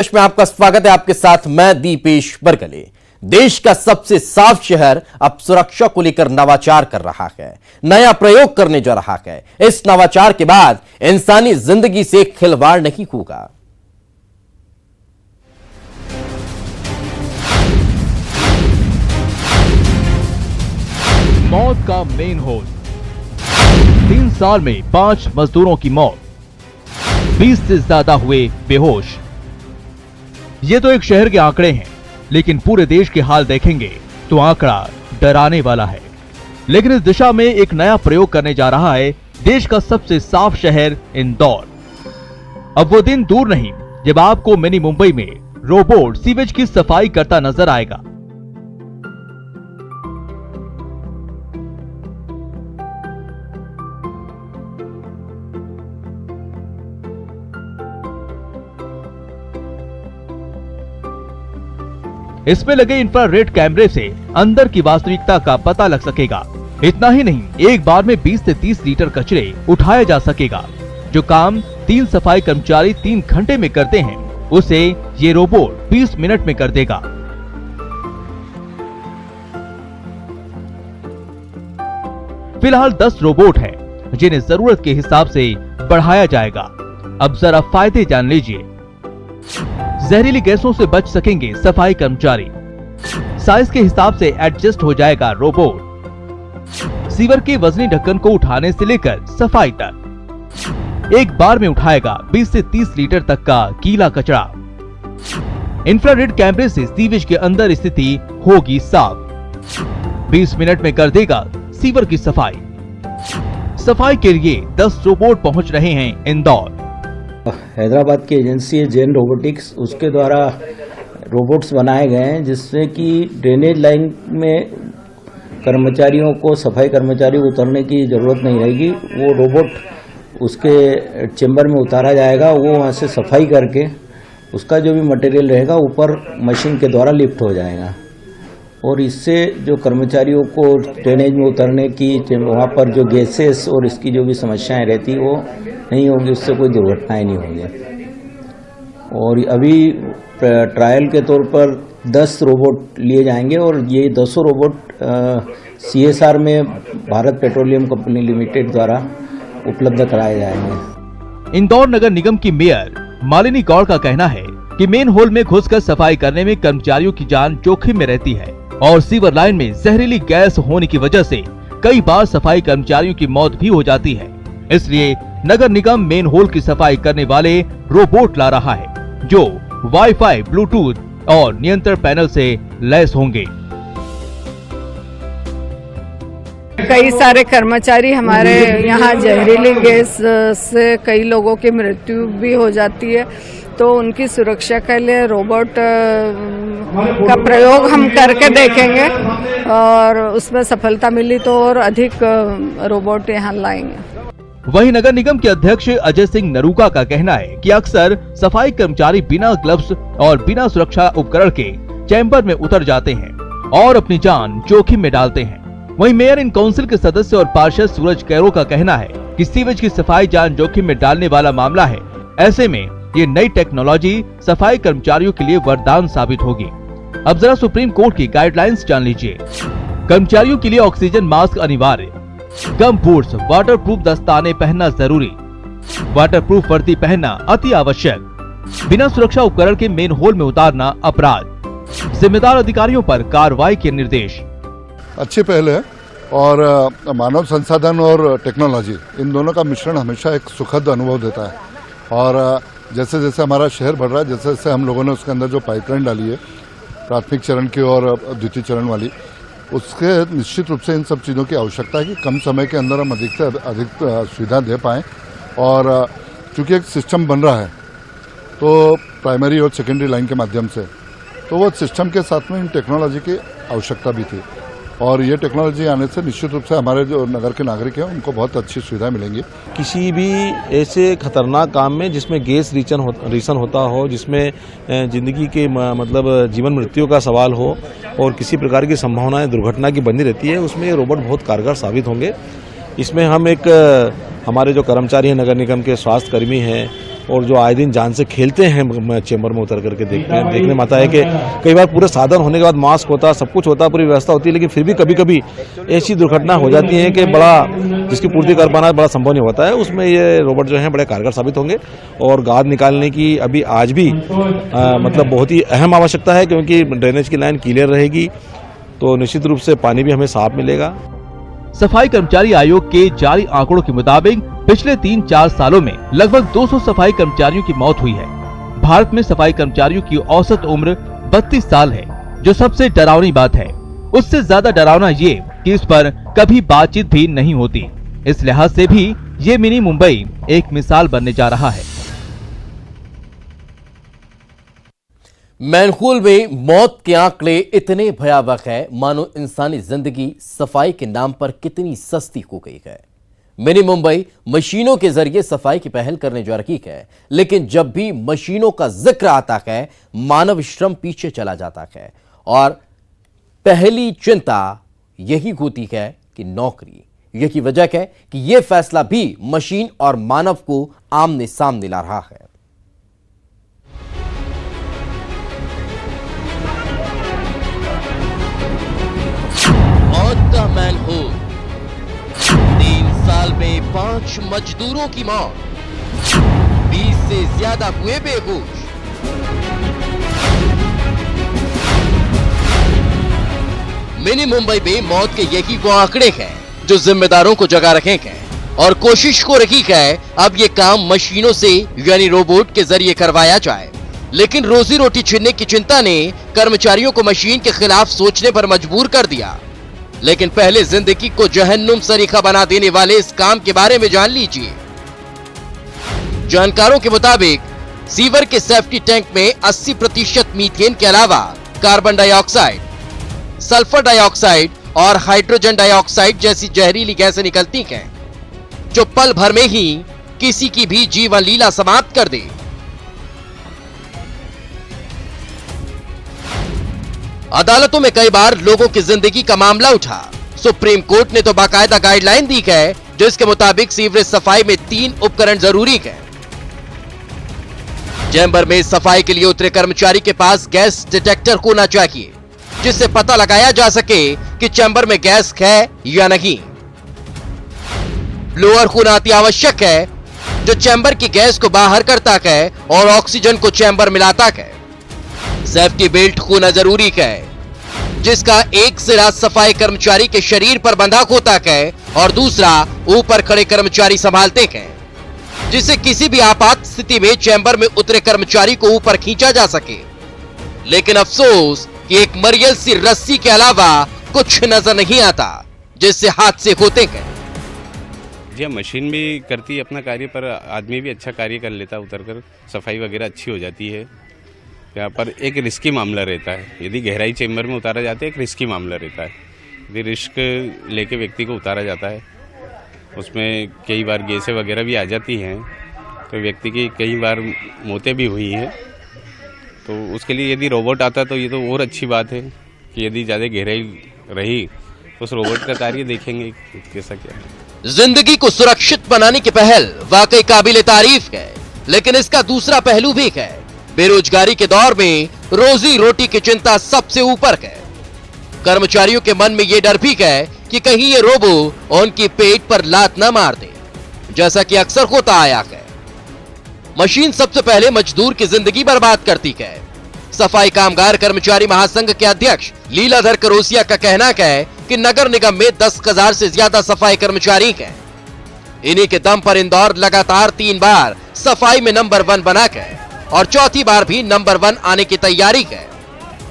देश में आपका स्वागत है। आपके साथ मैं दीपेश बरगले। देश का सबसे साफ शहर अब सुरक्षा को लेकर नवाचार कर रहा है, नया प्रयोग करने जा रहा है। इस नवाचार के बाद इंसानी जिंदगी से खिलवाड़ नहीं होगा। मौत का मेन होल। 3 साल में 5 मजदूरों की मौत, 20 से ज्यादा हुए बेहोश। ये तो एक शहर के आंकड़े हैं, लेकिन पूरे देश के हाल देखेंगे तो आंकड़ा डराने वाला है। लेकिन इस दिशा में एक नया प्रयोग करने जा रहा है देश का सबसे साफ शहर इंदौर। अब वो दिन दूर नहीं जब आपको मिनी मुंबई में रोबोट सीवेज की सफाई करता नजर आएगा। इसमें लगे इंफ्रारेड कैमरे से अंदर की वास्तविकता का पता लग सकेगा। इतना ही नहीं, एक बार में 20 से 30 लीटर कचरे उठाया जा सकेगा। जो काम 3 सफाई कर्मचारी 3 घंटे में करते हैं, उसे ये रोबोट 20 मिनट में कर देगा। फिलहाल 10 रोबोट हैं, जिन्हें जरूरत के हिसाब से बढ़ाया जाएगा। अब जरा फायदे जान लीजिए। जहरीली गैसों से बच सकेंगे सफाई कर्मचारी। साइज के हिसाब से एडजस्ट हो जाएगा रोबोट। सीवर के वजनी ढक्कन को उठाने से लेकर सफाई तक एक बार में उठाएगा 20 से 30 लीटर तक का गीला कचरा। इंफ्रारेड कैमरे से सीवेज के अंदर स्थिति होगी साफ। 20 मिनट में कर देगा सीवर की सफाई। सफाई के लिए 10 रोबोट पहुंच रहे हैं इंदौर। हैदराबाद की एजेंसी है जेन रोबोटिक्स, उसके द्वारा रोबोट्स बनाए गए हैं जिससे कि ड्रेनेज लाइन में कर्मचारियों को, सफाई कर्मचारी उतरने की ज़रूरत नहीं रहेगी। वो रोबोट उसके चेंबर में उतारा जाएगा, वो वहाँ से सफाई करके उसका जो भी मटेरियल रहेगा ऊपर मशीन के द्वारा लिफ्ट हो जाएगा। और इससे जो कर्मचारियों को ड्रेनेज में उतरने की, वहाँ पर जो गैसेस और इसकी जो भी समस्याएं रहती वो नहीं होंगी, उससे कोई दुर्घटनाएं नहीं होंगी। और अभी ट्रायल के तौर पर 10 रोबोट लिए जाएंगे और ये 10 रोबोट CSR में भारत पेट्रोलियम कंपनी लिमिटेड द्वारा उपलब्ध कराए जाएंगे। इंदौर नगर निगम की मेयर मालिनी गौड़ का कहना है कि मेन होल में घुसकर सफाई करने में कर्मचारियों की जान जोखिम में रहती है और सीवर लाइन में जहरीली गैस होने की वजह से कई बार सफाई कर्मचारियों की मौत भी हो जाती है। इसलिए नगर निगम मेन होल की सफाई करने वाले रोबोट ला रहा है, जो वाईफाई, ब्लूटूथ और नियंत्रण पैनल से लैस होंगे। कई सारे कर्मचारी हमारे यहाँ जहरीली गैस से कई लोगों की मृत्यु भी हो जाती है, तो उनकी सुरक्षा के लिए रोबोट का प्रयोग हम करके देखेंगे और उसमें सफलता मिली तो और अधिक रोबोट यहाँ लाएंगे। वहीं नगर निगम के अध्यक्ष अजय सिंह नरूका का कहना है कि अक्सर सफाई कर्मचारी बिना ग्लव्स और बिना सुरक्षा उपकरण के चैम्बर में उतर जाते हैं और अपनी जान जोखिम में डालते हैं। वहीं मेयर इन काउंसिल के सदस्य और पार्षद सूरज कैरो का कहना है कि सीवेज की सफाई जान जोखिम में डालने वाला मामला है। ऐसे में ये नई टेक्नोलॉजी सफाई कर्मचारियों के लिए वरदान साबित होगी। अब जरा सुप्रीम कोर्ट की गाइडलाइंस जान लीजिए। कर्मचारियों के लिए ऑक्सीजन मास्क अनिवार्य, गम बूट्स, वाटरप्रूफ दस्ताने पहनना जरूरी, वाटरप्रूफ वर्दी पहनना अति आवश्यक, बिना सुरक्षा उपकरण के मेन होल में उतारना अपराध, जिम्मेदार अधिकारियों पर कार्रवाई के निर्देश। अच्छी पहल है और मानव संसाधन और टेक्नोलॉजी, इन दोनों का मिश्रण हमेशा एक सुखद अनुभव देता है। और जैसे जैसे हमारा शहर बढ़ रहा है, जैसे जैसे हम लोगों ने उसके अंदर जो पाइपलाइन डाली है प्राथमिक चरण की और द्वितीय चरण वाली, उसके निश्चित रूप से इन सब चीज़ों की आवश्यकता है कि कम समय के अंदर हम अधिक से अधिक सुविधा दे पाएँ। और चूँकि एक सिस्टम बन रहा है तो प्राइमरी और सेकेंडरी लाइन के माध्यम से, तो वो सिस्टम के साथ में इन टेक्नोलॉजी की आवश्यकता भी थी। और ये टेक्नोलॉजी आने से निश्चित रूप से हमारे जो नगर के नागरिक हैं उनको बहुत अच्छी सुविधा मिलेंगी। किसी भी ऐसे खतरनाक काम में जिसमें गैस रीसन होता हो, जिसमें जिंदगी के मतलब जीवन मृत्यु का सवाल हो और किसी प्रकार की संभावनाएं दुर्घटना की बनी रहती है, उसमें ये रोबोट बहुत कारगर साबित होंगे। इसमें हम एक हमारे जो कर्मचारी हैं, नगर निगम के स्वास्थ्य कर्मी हैं, और जो आए दिन जान से खेलते हैं चेंबर में उतर करके देखने में आता है कि कई बार पूरे साधन होने के बाद मास्क होता, सब कुछ होता, पूरी व्यवस्था होती है, लेकिन फिर भी कभी कभी ऐसी दुर्घटना हो जाती है कि बड़ा जिसकी पूर्ति कर पाना बड़ा संभव नहीं होता है। उसमें ये रोबोट जो है बड़े कारगर साबित होंगे और गाद निकालने की अभी आज भी मतलब बहुत ही अहम आवश्यकता है, क्योंकि ड्रेनेज की लाइन क्लियर रहेगी तो निश्चित रूप से पानी भी हमें साफ मिलेगा। सफाई कर्मचारी आयोग के जारी आंकड़ों के मुताबिक पिछले 3-4 सालों में लगभग 200 सफाई कर्मचारियों की मौत हुई है। भारत में सफाई कर्मचारियों की औसत उम्र 32 साल है, जो सबसे डरावनी बात है। उससे ज्यादा डरावना ये कि इस पर कभी बातचीत भी नहीं होती। इस लिहाज से भी ये मिनी मुंबई एक मिसाल बनने जा रहा है। मैनहोल में मौत के आंकड़े इतने भयावह है मानो इंसानी जिंदगी सफाई के नाम पर कितनी सस्ती हो गई है। मिनी मुंबई मशीनों के जरिए सफाई की पहल करने जा रही है, लेकिन जब भी मशीनों का जिक्र आता है मानव श्रम पीछे चला जाता है और पहली चिंता यही होती है कि नौकरी। यही वजह है कि यह फैसला भी मशीन और मानव को आमने सामने ला रहा है। मैनहोल 3 साल में 5 मजदूरों की मौत, 20 से ज्यादा हुए बेहोश। मिनी मुंबई में मौत के यही वो आंकड़े हैं जो जिम्मेदारों को जगा रखे हैं और कोशिश को रखी है अब ये काम मशीनों से यानी रोबोट के जरिए करवाया जाए। लेकिन रोजी रोटी छीनने की चिंता ने कर्मचारियों को मशीन के खिलाफ सोचने पर मजबूर कर दिया। लेकिन पहले जिंदगी को जहन्नुम सरीखा बना देने वाले इस काम के बारे में जान लीजिए। जानकारों के मुताबिक सीवर के सेफ्टी टैंक में 80% मीथेन के अलावा कार्बन डाइऑक्साइड, सल्फर डाइऑक्साइड और हाइड्रोजन डाइऑक्साइड जैसी जहरीली गैसें निकलती हैं, जो पल भर में ही किसी की भी जीवन लीला समाप्त कर दे। अदालतों में कई बार लोगों की जिंदगी का मामला उठा। सुप्रीम कोर्ट ने तो बाकायदा गाइडलाइन दी है, जिसके मुताबिक सीवरेज सफाई में 3 उपकरण जरूरी है। चैम्बर में सफाई के लिए उतरे कर्मचारी के पास गैस डिटेक्टर होना चाहिए, जिससे पता लगाया जा सके कि चैम्बर में गैस है या नहीं। ब्लोअर होना अति आवश्यक है, जो चैम्बर की गैस को बाहर करता है और ऑक्सीजन को चैम्बर मिलाता है। सेफ्टी बेल्ट होना जरूरी है, जिसका एक सिरा सफाई कर्मचारी के शरीर पर बंधा होता है और दूसरा ऊपर खड़े कर्मचारी संभालते हैं, जिससे किसी भी आपात स्थिति में चैम्बर में उतरे कर्मचारी को ऊपर खींचा जा सके। लेकिन अफसोस कि एक मरियल सी रस्सी के अलावा कुछ नजर नहीं आता, जिससे हादसे होते हैं। जी, मशीन भी करती है अपना कार्य, पर आदमी भी अच्छा कार्य कर लेता, उतरकर सफाई वगैरह अच्छी हो जाती है। यहाँ पर एक रिस्की मामला रहता है, यदि गहराई चेंबर में उतारा जाता है एक रिस्की मामला रहता है। यदि रिस्क लेके व्यक्ति को उतारा जाता है, उसमें कई बार गैसें वगैरह भी आ जाती हैं, तो व्यक्ति की कई बार मौतें भी हुई हैं। तो उसके लिए यदि रोबोट आता तो ये तो और अच्छी बात है कि यदि ज़्यादा गहराई रही तो उस रोबोट का कार्य देखेंगे कैसा क्या है। जिंदगी को सुरक्षित बनाने की पहल वाकई काबिले तारीफ है, लेकिन इसका दूसरा पहलू भी है। बेरोजगारी के दौर में रोजी रोटी की चिंता सबसे ऊपर है। कर्मचारियों के मन में यह डर भी है कि कहीं ये रोबो उनकी पेट पर लात न मार दे, जैसा कि अक्सर होता आया है। मशीन सबसे पहले मजदूर की जिंदगी बर्बाद करती है। सफाई कामगार कर्मचारी महासंघ के अध्यक्ष लीलाधर करोसिया का कहना है कि नगर निगम में 10,000 से ज्यादा सफाई कर्मचारी हैं। इन्हीं के दम पर इंदौर लगातार 3 बार सफाई में नंबर 1 बना है और चौथी बार भी नंबर 1 आने की तैयारी है।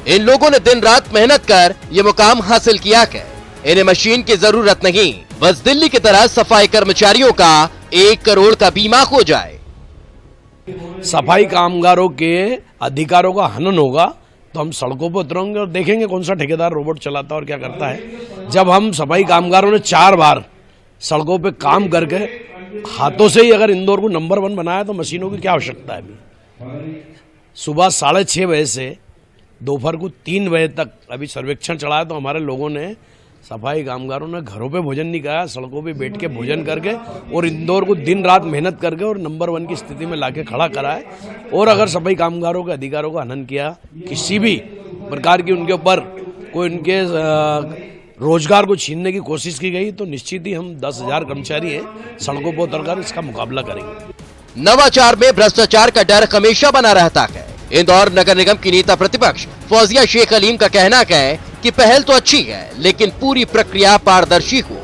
इन लोगों ने दिन रात मेहनत कर ये मुकाम हासिल किया है। इन्हें मशीन की जरूरत नहीं, बस दिल्ली की तरह सफाई कर्मचारियों का 1 करोड़ का बीमा हो जाए। सफाई कामगारों के अधिकारों का हनन होगा तो हम सड़कों पर उतरेंगे और देखेंगे कौन सा ठेकेदार रोबोट चलाता है और क्या करता है। जब हम सफाई कामगारों ने 4 बार सड़कों पे काम करके हाथों से ही अगर इंदौर को नंबर 1 बनाया तो मशीनों की क्या आवश्यकता है। अभी सुबह 6:30 बजे से दोपहर को 3 बजे तक अभी सर्वेक्षण चलाया तो हमारे लोगों ने सफाई कामगारों ने घरों पे भोजन नहीं खाया, सड़कों पे बैठ के भोजन करके और इंदौर को दिन रात मेहनत करके और नंबर 1 की स्थिति में लाके खड़ा करा है। और अगर सफाई कामगारों के अधिकारों का हनन किया, किसी भी प्रकार की उनके ऊपर कोई उनके रोजगार को छीनने की कोशिश की गई तो निश्चित ही हम 10,000 कर्मचारी हैं, सड़कों पर उतरकर इसका मुकाबला करेंगे। नवाचार में भ्रष्टाचार का डर हमेशा बना रहता है। इंदौर नगर निगम की नेता प्रतिपक्ष फौजिया शेख अलीम का कहना है कि पहल तो अच्छी है, लेकिन पूरी प्रक्रिया पारदर्शी हो।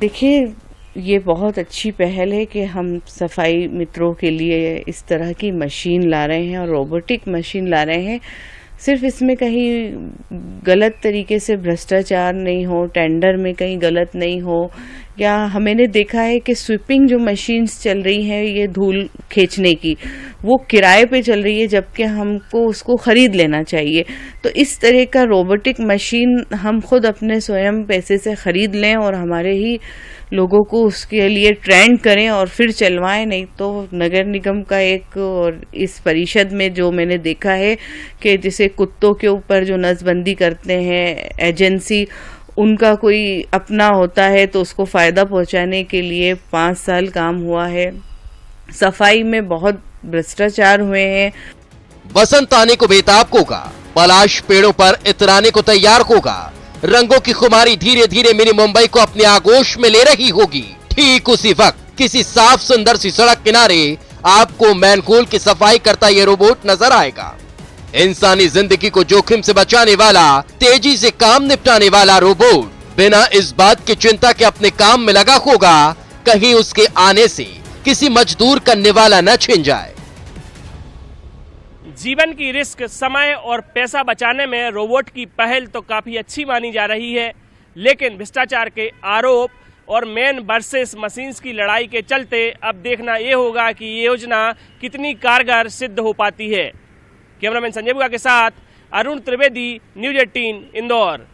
देखिए, ये बहुत अच्छी पहल है कि हम सफाई मित्रों के लिए इस तरह की मशीन ला रहे हैं और रोबोटिक मशीन ला रहे हैं। सिर्फ इसमें कहीं गलत तरीके से भ्रष्टाचार नहीं हो, टेंडर में कहीं गलत नहीं हो, या मैंने देखा है कि स्वीपिंग जो मशीन्स चल रही हैं ये धूल खींचने की, वो किराए पे चल रही है, जबकि हमको उसको ख़रीद लेना चाहिए। तो इस तरह का रोबोटिक मशीन हम खुद अपने स्वयं पैसे से ख़रीद लें और हमारे ही लोगों को उसके लिए ट्रेंड करें और फिर चलवाएं। नहीं तो नगर निगम का एक, और इस परिषद में जो मैंने देखा है कि जैसे कुत्तों के ऊपर जो नसबंदी करते हैं एजेंसी, उनका कोई अपना होता है तो उसको फ़ायदा पहुंचाने के लिए 5 साल काम हुआ है। सफाई में बहुत भ्रष्टाचार हुए हैं। बसंत आने को बेताब होगा, पलाश पेड़ों पर इतराने को तैयार होगा, रंगों की खुमारी धीरे धीरे मिनी मुंबई को अपने आगोश में ले रही होगी। ठीक उसी वक्त किसी साफ सुंदर सी सड़क किनारे आपको मैनहोल की सफाई करता ये रोबोट नजर आएगा। इंसानी जिंदगी को जोखिम से बचाने वाला, तेजी से काम निपटाने वाला रोबोट बिना इस बात की चिंता के अपने काम में लगा होगा कहीं उसके आने से किसी मजदूर करने वाला न छिन जाए। जीवन की रिस्क, समय और पैसा बचाने में रोबोट की पहल तो काफी अच्छी मानी जा रही है, लेकिन भ्रष्टाचार के आरोप और मैन वर्सेस मशीन्स की लड़ाई के चलते अब देखना ये होगा कि ये योजना कितनी कारगर सिद्ध हो पाती है। कैमरामैन संजय बुआ के साथ अरुण त्रिवेदी, न्यूज 18 इंदौर।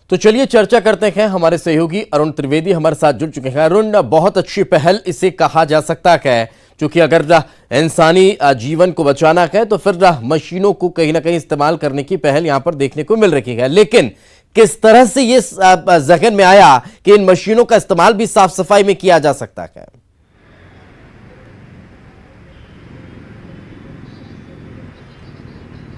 तो चलिए चर्चा करते हैं, हमारे सहयोगी अरुण त्रिवेदी हमारे साथ जुड़ चुके हैं। अरुण, बहुत अच्छी पहल इसे कहा जा सकता है, क्योंकि अगर इंसानी जीवन को बचाना है तो फिर मशीनों को कहीं ना कहीं इस्तेमाल करने की पहल यहां पर देखने को मिल रही है। लेकिन किस तरह से ये जहन में आया कि इन मशीनों का इस्तेमाल भी साफ सफाई में किया जा सकता है?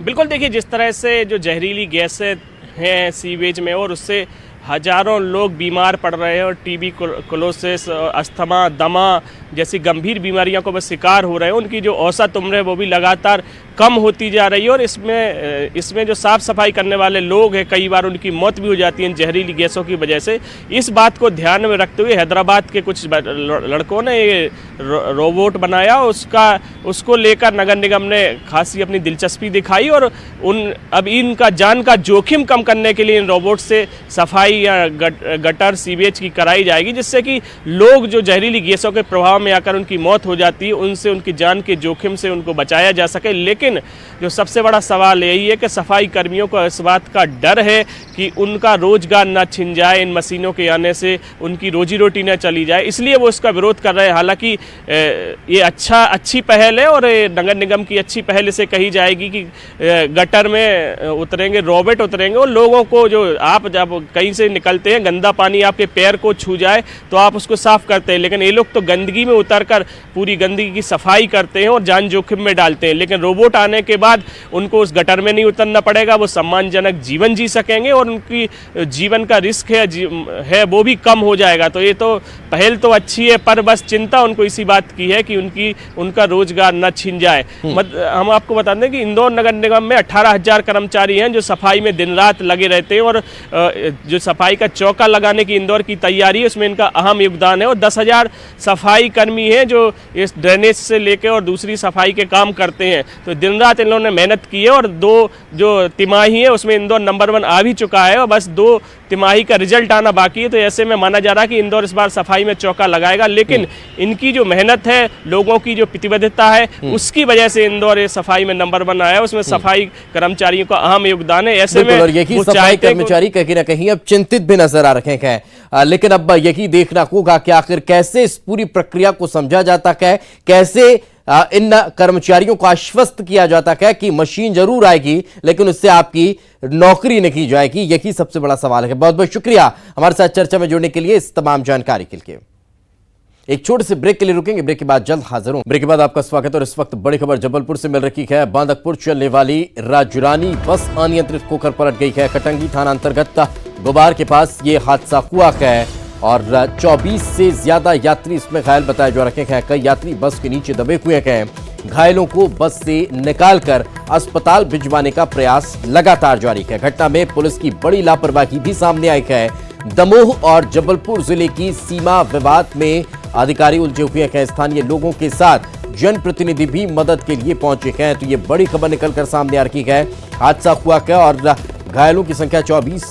बिल्कुल, देखिए जिस तरह से जो जहरीली गैसें हैं सीवेज में और उससे हजारों लोग बीमार पड़ रहे हैं और टीबी, कोलोसिस, अस्थमा, दमा जैसी गंभीर बीमारियों को बस शिकार हो रहे हैं, उनकी जो औसत उम्र है वो भी लगातार कम होती जा रही है। और इसमें जो साफ़ सफाई करने वाले लोग हैं, कई बार उनकी मौत भी हो जाती है इन जहरीली गैसों की वजह से। इस बात को ध्यान में रखते हुए हैदराबाद के कुछ लड़कों ने ये रोबोट बनाया, उसको लेकर नगर निगम ने खासी अपनी दिलचस्पी दिखाई और अब इनका जान का जोखिम कम करने के लिए इन रोबोट से सफाई या गटर सीवेज की कराई जाएगी, जिससे कि लोग जो जहरीली गैसों के प्रभाव में आकर उनकी मौत हो जाती है, उनसे, उनकी जान के जोखिम से उनको बचाया जा सके। लेकिन जो सबसे बड़ा सवाल यही है कि सफाई कर्मियों को इस बात का डर है कि उनका रोजगार न छिन जाए, इन मशीनों के आने से उनकी रोजी रोटी न चली जाए, इसलिए वो इसका विरोध कर रहे हैं। हालांकि ये अच्छी पहल है और नगर निगम की अच्छी पहल इसे कही जाएगी कि गटर में उतरेंगे, रोबोट उतरेंगे और लोगों को, जो आप जब कहीं से निकलते हैं, गंदा पानी आपके पैर को छू जाए तो आप उसको साफ करते हैं, लेकिन ये लोग तो गंदगी में उतरकर पूरी गंदगी की सफाई करते हैं और जान जोखिम में डालते हैं। लेकिन रोबोट आने के बाद उनको उस गटर में नहीं उतरना पड़ेगा, वो सम्मानजनक जीवन जी सकेंगे और उनकी जीवन का रिस्क है वो भी कम हो जाएगा। तो ये तो पहल तो अच्छी है, पर बस चिंता उनको इसी बात की है कि उनका रोजगार न छिन जाए। हम आपको बता दें कि इंदौर नगर निगम में 18,000 कर्मचारी हैं जो सफाई में दिन रात लगे रहते हैं और जो सफाई का चौका लगाने की इंदौर की तैयारी है उसमें इनका अहम योगदान है। और 10,000 सफाई कर्मी हैं जो इस ड्रेनेज से लेकर और दूसरी सफाई के काम करते हैं। तो दिन रात इन लोगों ने मेहनत की है और 2 जो तिमाही है उसमें इंदौर नंबर 1 आ भी चुका है और बस 2 तिमाही का रिजल्ट आना बाकी है। तो ऐसे में माना जा रहा है कि इंदौर इस बार सफाई में चौका लगाएगा, लेकिन इनकी जो मेहनत है, लोगों की जो प्रतिबद्धता है, उसकी वजह से इंदौर ये सफाई में नंबर 1 आया है। उसमें सफाई कर्मचारियों का अहम योगदान है। ऐसे में यही सफाई कर्मचारी कहीं ना कहीं अब चिंतित भी नजर आ रहे हैं, लेकिन अब यही देखना होगा कि आखिर कैसे इस पूरी प्रक्रिया को समझा जाता है, कैसे इन कर्मचारियों को आश्वस्त किया जाता है कि मशीन जरूर आएगी लेकिन उससे आपकी नौकरी नहीं की जाएगी। यही सबसे बड़ा सवाल है। बहुत बहुत शुक्रिया हमारे साथ चर्चा में जुड़ने के लिए, इस तमाम जानकारी के लिए। एक छोटे से ब्रेक के लिए रुकेंगे, ब्रेक के बाद जल्द हाजिर हूं। ब्रेक के बाद आपका स्वागत है और इस वक्त बड़ी खबर जबलपुर से मिल रही है। बांदकपुर चलने वाली राजरानी बस अनियंत्रित होकर पलट गई है। कटंगी थाना अंतर्गत गोबार के पास ये हादसा हुआ है और 24 से ज्यादा यात्री इसमें घायल बताए जा रहे हैं। कई यात्री बस के नीचे दबे हुए हैं। घायलों को बस से निकालकर अस्पताल भिजवाने का प्रयास लगातार जारी है। घटना में पुलिस की बड़ी लापरवाही भी सामने आई है। दमोह और जबलपुर जिले की सीमा विवाद में अधिकारी उलझे हुए हैं। स्थानीय लोगों के साथ जनप्रतिनिधि भी मदद के लिए पहुंचे हैं। तो ये बड़ी खबर निकलकर सामने आ रही है। हादसा हुआ है और घायलों की संख्या 24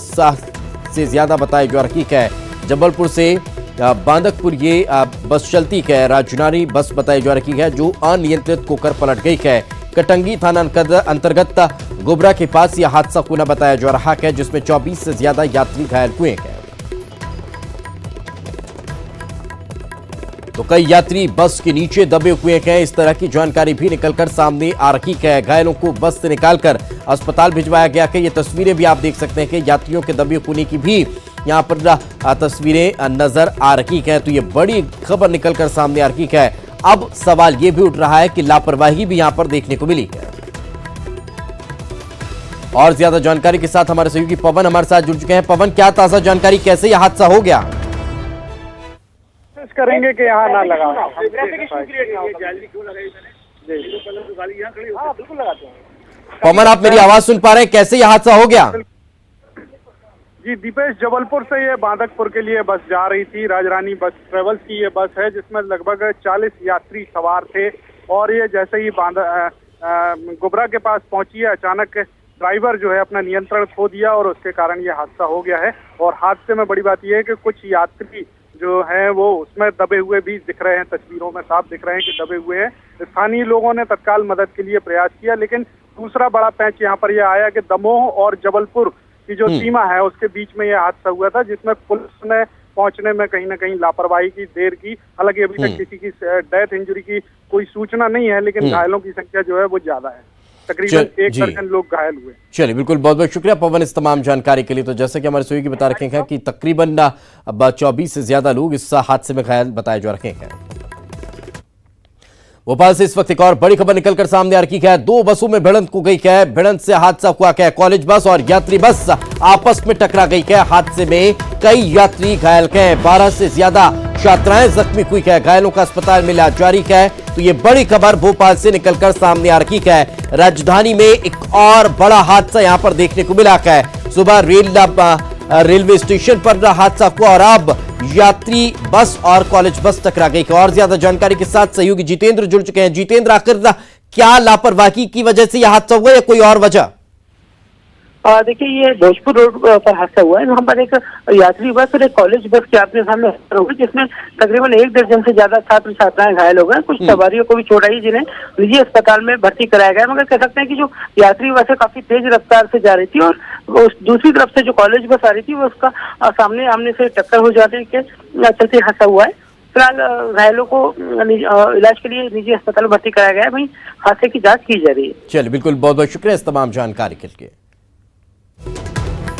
से ज्यादा बताई जा रही है। जबलपुर से बांदकपुर ये बस चलती है। राजरानी बस बताई जा रही है जो अनियंत्रित होकर पलट गई है। कटंगी थाना अंतर्गत गोबरा के पास यह हादसा होना बताया जा रहा है जिसमें 24 से ज्यादा यात्री घायल हुए हैं। तो कई यात्री बस के नीचे दबे हुए हैं। इस तरह की जानकारी भी निकलकर सामने आ रही है। घायलों को बस से निकालकर अस्पताल भिजवाया गया है। ये तस्वीरें भी आप देख सकते हैं कि यात्रियों के दबे होने की भी यहां पर तस्वीरें नजर आ रही हैं। तो ये बड़ी खबर निकलकर सामने आ रही है। अब सवाल ये भी उठ रहा है कि लापरवाही भी यहां पर देखने को मिली है। और ज्यादा जानकारी के साथ हमारे सहयोगी पवन हमारे साथ जुड़ चुके हैं। पवन, क्या ताजा जानकारी, कैसे यह हादसा हो गया? करेंगे कि यहाँ ना लगा। पवन, आप मेरी आवाज सुन पा रहे हैं? कैसे यह हादसा हो गया? जी दीपेश, जबलपुर से ये बांदकपुर के लिए बस जा रही थी। राजरानी बस ट्रेवल्स की ये बस है जिसमें लगभग 40 यात्री सवार थे और ये जैसे ही गोबरा के पास पहुंची है अचानक ड्राइवर जो है अपना नियंत्रण खो दिया और उसके कारण ये हादसा हो गया है। और हादसे में बड़ी बात यह है कि कुछ यात्री जो हैं वो उसमें दबे हुए भी दिख रहे हैं। तस्वीरों में साफ दिख रहे हैं कि दबे हुए हैं। स्थानीय लोगों ने तत्काल मदद के लिए प्रयास किया लेकिन दूसरा बड़ा पैंच यहाँ पर यह आया कि दमोह और जबलपुर की जो सीमा है उसके बीच में यह हादसा हुआ था जिसमें पुलिस ने पहुंचने में कहीं ना कहीं लापरवाही की, देर की। हालांकि अभी तक किसी की डेथ इंजरी की कोई सूचना नहीं है लेकिन घायलों की संख्या जो है वो ज्यादा है। तकरीबन 1 दर्जन लोग घायल हुए। चलिए, बिल्कुल, बहुत बहुत शुक्रिया पवन इस तमाम जानकारी के लिए। तो जैसे कि हमारे सहयोगी बता रखे हैं कि तकरीबन 24 से ज्यादा लोग इस हादसे में घायल बताए जा रहे हैं। भोपाल से इस वक्त एक और बड़ी खबर निकलकर सामने आ रही है। 2 बसों में भिड़ंत हो गई है। भिड़ंत से हादसा हुआ है। कॉलेज बस और यात्री बस आपस में टकरा गई है। हादसे में कई यात्री घायल हैं। 12 से ज्यादा छात्राएं जख्मी हुई है। घायलों का अस्पताल में इलाज जारी है। तो ये बड़ी खबर भोपाल से निकलकर सामने आ रही है। राजधानी में एक और बड़ा हादसा यहां पर देखने को मिला है। सुबह रेलवे स्टेशन पर हादसा हुआ और अब यात्री बस और कॉलेज बस टकरा गई है। और ज्यादा जानकारी के साथ सहयोगी जितेंद्र जुड़ चुके हैं। जितेंद्र, आखिर क्या लापरवाही की वजह से यह हादसा हुआ या कोई और वजह? देखिए, ये भोजपुर रोड पर हादसा हुआ है। वहाँ पर एक यात्री बस और एक कॉलेज बस के आपने सामने हुई जिसमें तकरीबन 1 दर्जन से ज्यादा छात्र छात्राएं घायल हो गए। कुछ सवारियों को भी चोट आई जिन्हें निजी अस्पताल में भर्ती कराया गया। मगर कह सकते हैं कि जो यात्री बस है काफी तेज रफ्तार से जा रही थी और दूसरी तरफ से जो कॉलेज बस आ रही थी वो उसका सामने आमने से टक्कर हो जाने के चलते हादसा हुआ है। फिलहाल घायलों को इलाज के लिए निजी अस्पताल में भर्ती कराया गया है। वहीं हादसे की जाँच की जा रही है। चलिए, बिल्कुल, बहुत बहुत शुक्रिया इस तमाम जानकारी के लिए।